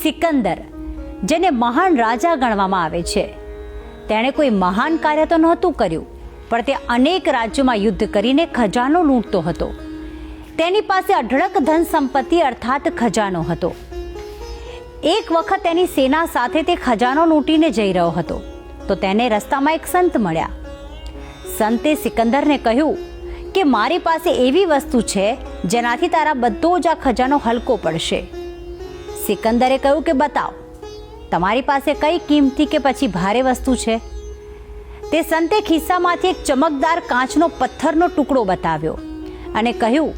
સિકંદર, જેને મહાન રાજા ગણવામાં આવે છે, તેણે કોઈ મહાન કાર્ય તો નહોતું કર્યું, પણ તે અનેક રાજ્યોમાં યુદ્ધ કરીને ખજાનો લૂંટતો હતો. તેની પાસે અઢળક ધન સંપત્તિ અર્થાત ખજાનો હતો. એક વખત તેની સેના સાથે તે ખજાનો લૂંટીને જઈ રહ્યો હતો તો તેને રસ્તામાં એક સંત મળ્યા. સંતે સિકંદરને કહ્યું કે મારી પાસે એવી વસ્તુ છે જેનાથી તારા બધો જ આ ખજાનો હલકો પડશે. સિકંદરે કહ્યું કે બતાવ, તમારી પાસે કઈ કિંમતી કે પછી ભારે વસ્તુ છે? તે સંતે ખિસ્સામાંથી એક ચમકદાર કાચનો પથ્થરનો ટુકડો બતાવ્યો અને કહ્યું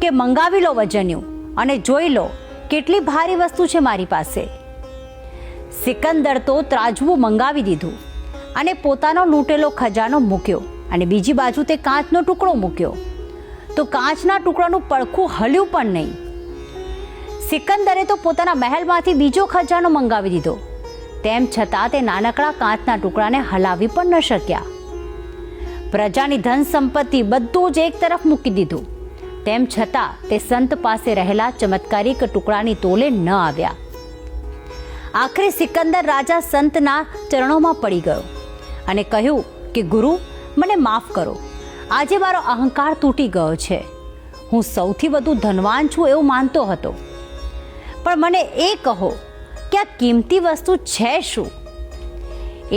કે મંગાવી લો વજન્યું અને જોઈ લો કેટલી ભારી વસ્તુ છે મારી પાસે. સિકંદર તો ત્રાજવું મંગાવી દીધું અને પોતાનો લૂંટેલો ખજાનો મૂક્યો અને બીજી બાજુ તે કાચનો ટુકડો મૂક્યો તો કાચના ટુકડાનું પડખું હલ્યું પણ નહીં. સિકંદરે તો પોતાના મહેલમાંથી બીજો ખજાનો મંગાવી દીધો, તેમ છતાં તે નાનકડા કાચના ટુકડાને હલાવી પણ ન શક્યા. પ્રજાની ધન સંપત્તિ બધું જ એક તરફ મૂકી દીધું, તેમ છતાં તે સંત પાસે રહેલા ચમત્કારિક ટુકડાની તોલે ન આવ્યા. આખરે સિકંદર રાજા સંતના ચરણોમાં પડી ગયો અને કહ્યું કે ગુરુ, મને માફ કરો, આજે મારો અહંકાર તૂટી ગયો છે. હું સૌથી વધુ ધનવાન છું એવું માનતો હતો, પણ મને એ કહો કે આ કિંમતી વસ્તુ છે શું?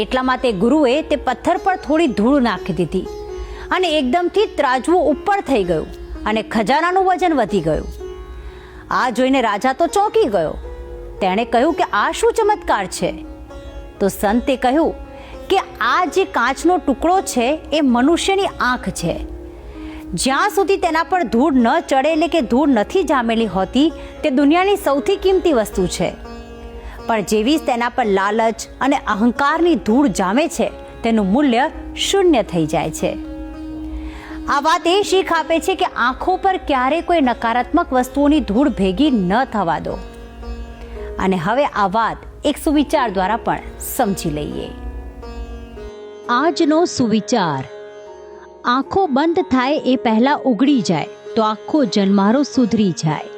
એટલામાં તે ગુરુએ તે પથ્થર પર થોડી ધૂળ નાખી દીધી અને એકદમથી ત્રાજવું ઉપર થઈ ગયું અને ખજાનાનું વજન વધી ગયું. આ જોઈને રાજા તો ચોંકી ગયો. તેણે કહ્યું કે આ શું ચમત્કાર છે? તો સંતે કહ્યું કે આ જે કાચનો ટુકડો છે એ મનુષ્યની આંખ છે. જ્યાં સુધી તેના પર ધૂળ ન ચડે, એટલે કે ધૂળ નથી જામેલી હોતી, તે દુનિયાની સૌથી કિંમતી વસ્તુ છે. પણ જેવી જ તેના પર લાલચ અને અહંકારની ધૂળ જામે છે, તેનું મૂલ્ય શૂન્ય થઈ જાય છે. આ વાત એ શીખ આપે છે કે આંખો પર ક્યારેય કોઈ નકારાત્મક વસ્તુઓની ધૂળ ભેગી ન થવા દો. અને હવે આ વાત એક સુવિચાર દ્વારા પણ સમજી લઈએ. આજનો સુવિચાર: આંખો બંધ થાય એ પહેલા ઉઘડી જાય તો આખો જન્મારો સુધરી જાય.